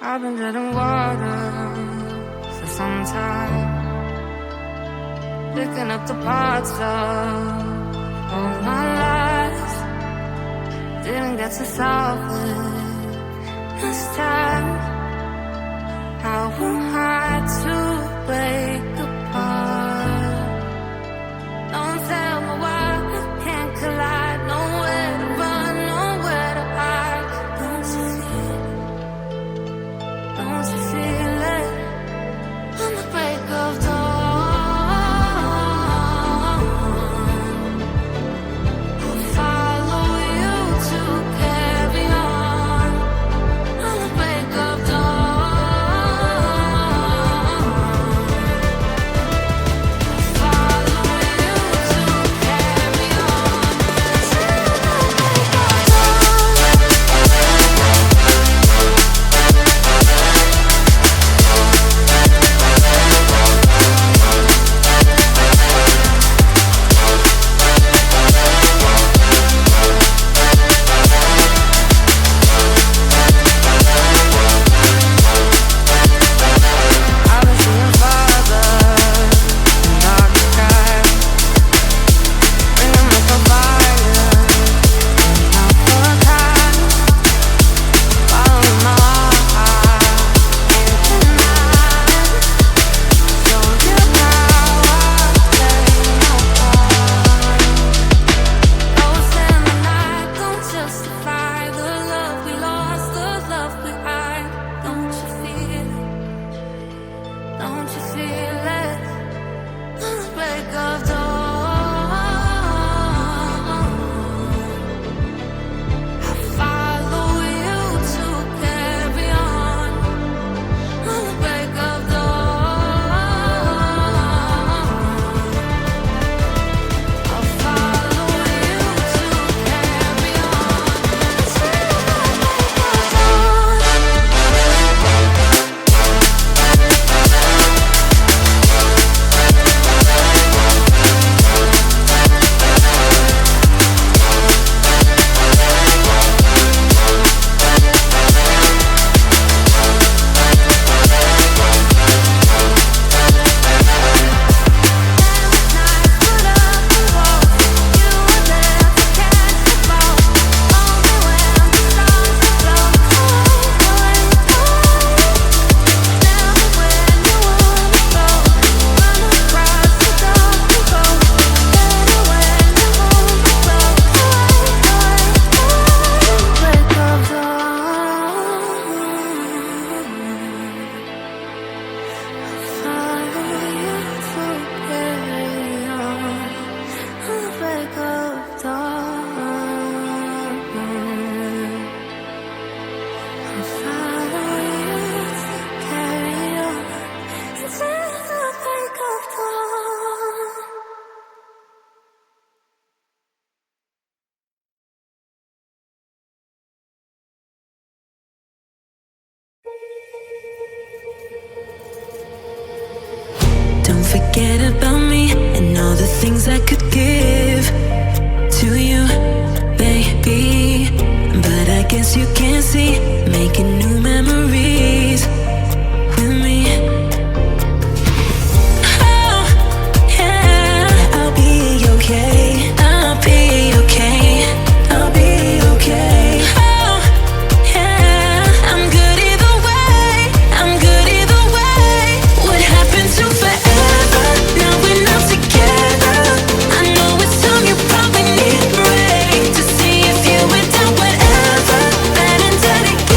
I've been treading water for some time, picking up the parts of all my lies. Didn't get to solve it this time. How am I to break apart? Don't tell me why we can't collide. Nowhere to run, nowhere to hide. Don't you feel it? Don't you feel it? On the break of dawn, I'll follow you to carry on. On the break of dawn, I'll follow you to carry on. Till the break of I was seeing father in dark sky, bringing up a fire, not for a time. Following my heart in the night, show you how I play no part. Ghosts in the night don't justify the love we lost, the love we hide. Don't you feel it? Don't you feel it? On the break of dawn, I follow you to carry on. On the break of dawn, I'll follow you to carry on. Till the break of dawn. Don't forget about me and all the things I could give to you, baby. But I guess you can't see, making new memories with me. Oh, yeah, I'll be okay. I'll be okay. I'll be okay. Oh, yeah, I'm good either way. I'm good either way. What happened to forever? Now we're not together. I know it's time you probably need a break to see if you were down, whatever. Bad and dedicated.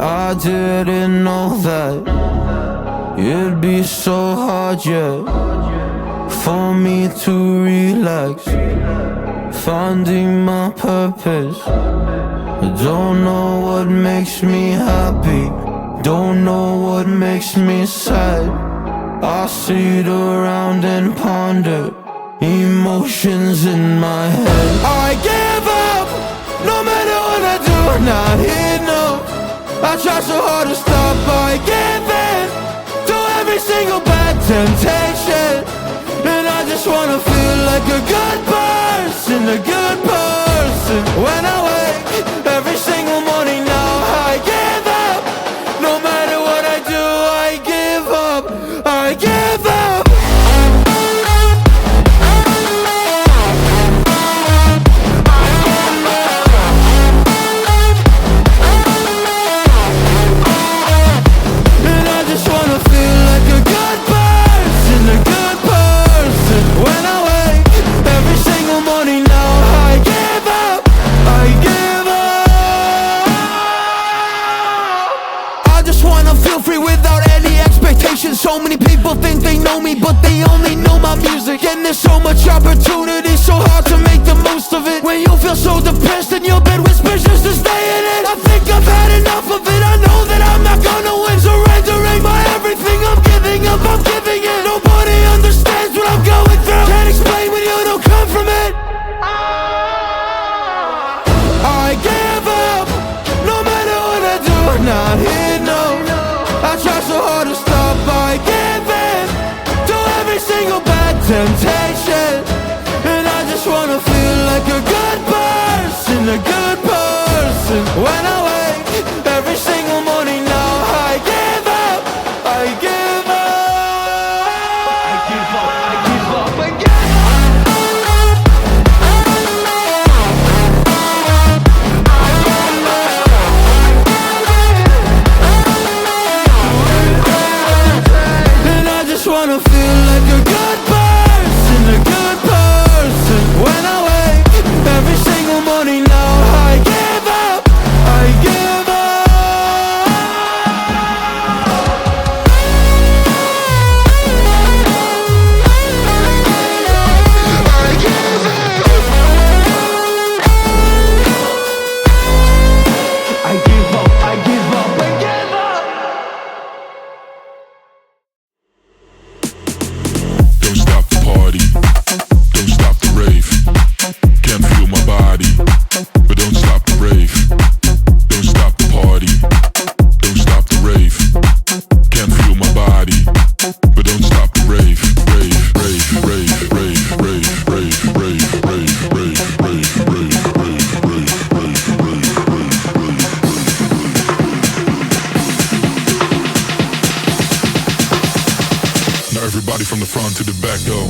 I didn't know that it'd be so hard yet for me to relax, finding my purpose. I don't know what makes me happy, don't know what makes me sad. I sit around and ponder emotions in my head. I give up, no matter what I do, not enough. I try so hard to stop, I give in to every single bad temptation. And I just wanna feel like a good person, a good person. When I wake every single morning now, I give up. No matter what I do, I give up, I give up. And I just wanna feel like a good person, a good person. When I wake every single morning now, I give up, I give up. I just wanna feel free without any expectations. So many people think they know me, but they only know my music. And there's so much opportunity, so hard to make the most of it. When you feel so depressed and your bed whispers just to stay in it. I think I've had enough of it, I know that I'm not gonna win. Surrendering my everything, I'm giving up, I'm giving in. Nobody understands what I'm going through. Can't explain when you don't come from it. I give up, no matter what I do, not enough. I try so hard to stop, I give in to every single bad temptation. And I just wanna feel like a good person, a good person. When I wake every single morning now, I give up, I give up. I give up, I give up, I give up. And I just wanna feel like a good person, a good person. When I wake every single morning now, I give up, I give up. I give up. I give up, I give up, I give up. Don't stop the party, don't stop the rave. Can't feel my body, but don't stop the rave. Don't stop the party, don't stop the rave. Can't feel my body, but don't stop the rave. Rave, rave, rave, rave, rave, rave, rave, rave, rave, rave, rave, rave, rave, rave, rave, rave. Now everybody from the front to the back go.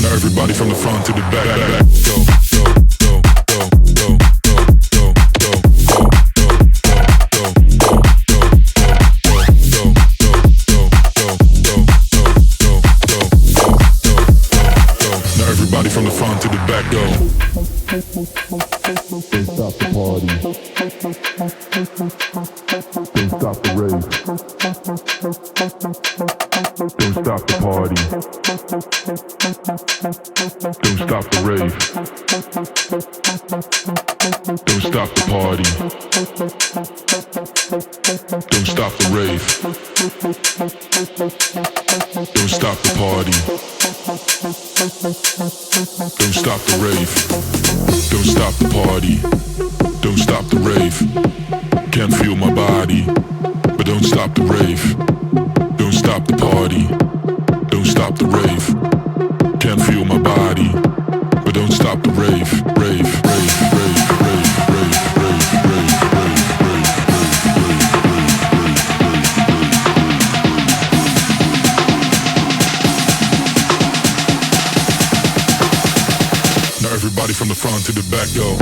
Now everybody from the front to the back, go, go, go, go, go, go, go, go, go, go, go, go, now everybody from the front to the back go. Don't stop the party. Don't stop the rave. Don't stop the party. Don't stop the rave. Don't stop the party. Don't stop the rave. Don't stop the party. Don't stop the rave. Don't stop the party. Don't stop the rave. Can't feel my body, but don't stop the rave. Don't stop the party. Don't stop the rave. Can't feel my body, but don't stop the rave. Rave, rave, rave, rave, rave, rave, rave, rave, rave, rave. Now everybody from the front to the back go.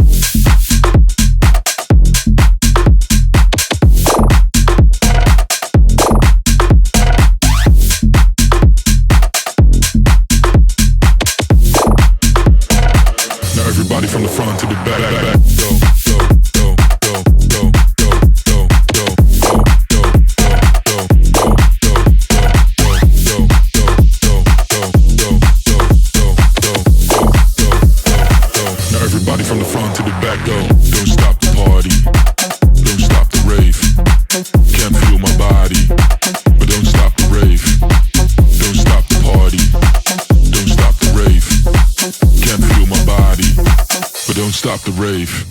stop the rave.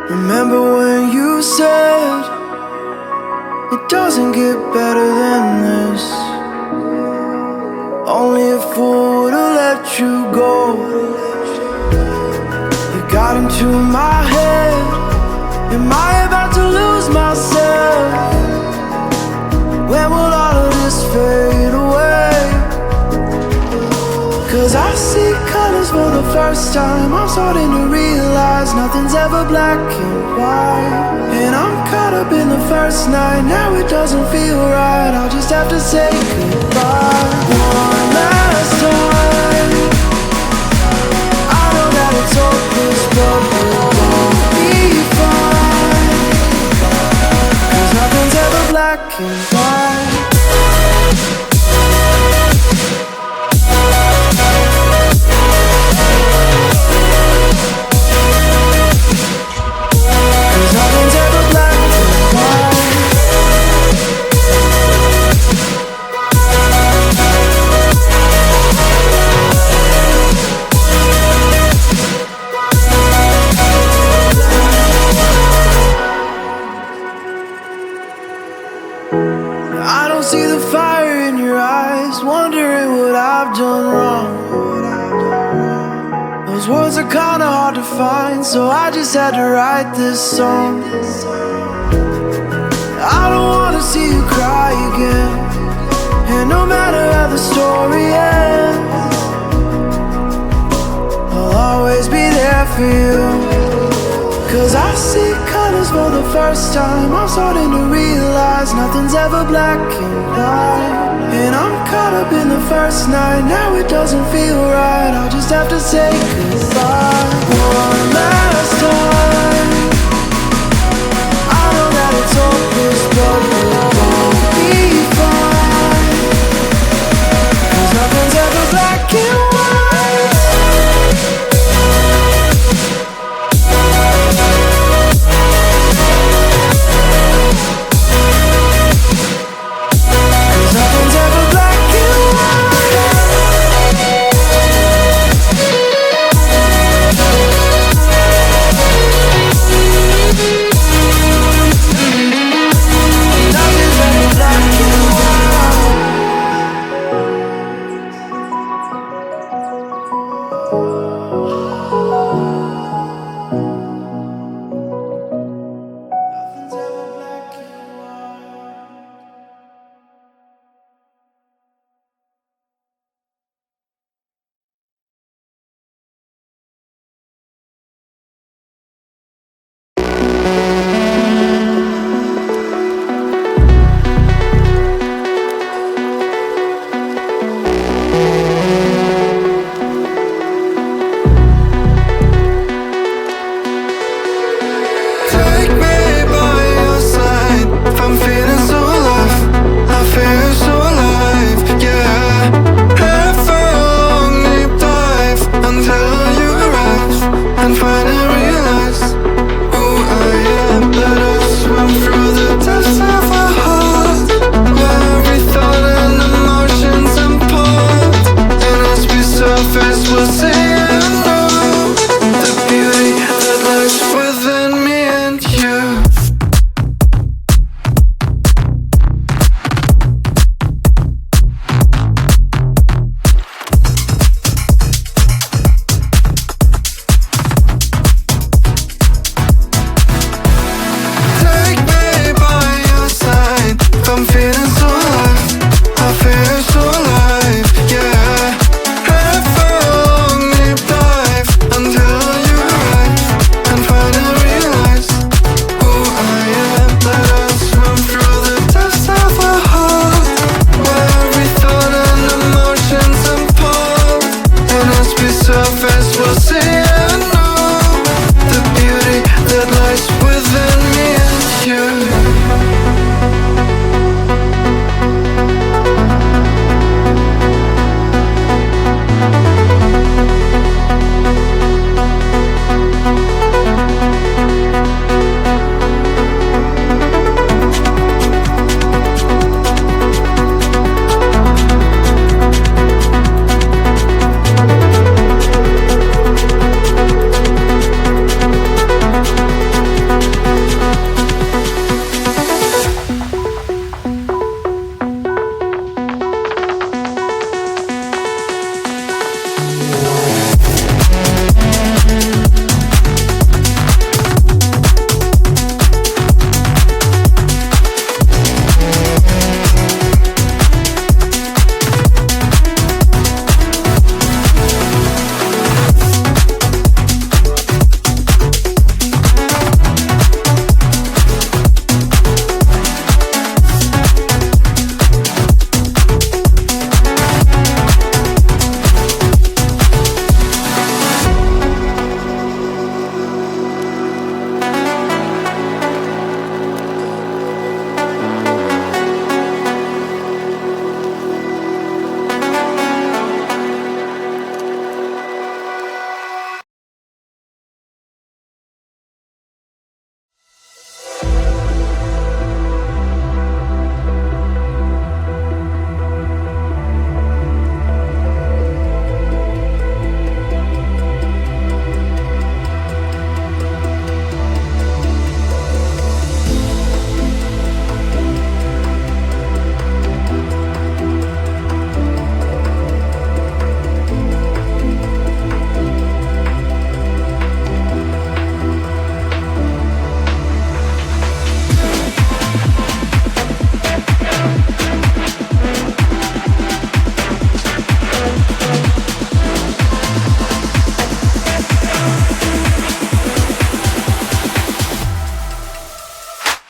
Remember when you said it doesn't get better than this? Only a fool would've let you go. You got into my head. Am I about to lose myself? When will all of this fade away? Cause I see colors for the first time. I'm starting to realize nothing's ever black and white. And I'm caught up in the first night. Now it doesn't feel right. I'll just have to say goodbye one last time. I know that it's hopeless, but we'll all be fine. Cause nothing's ever black and white. I don't see the fire in your eyes, wondering what I've done wrong. Those words are kinda hard to find, so I just had to write this song. I don't wanna see you cry again, and no matter how the story ends, I'll always be there for you. Cause I see colors for the first time. I'm starting to realize nothing's ever black and white. And I'm caught up in the first night. Now it doesn't feel right. I'll just have to say goodbye one last time. I know that it's hopeless, but we'll all be fine. Cause nothing's ever black and white.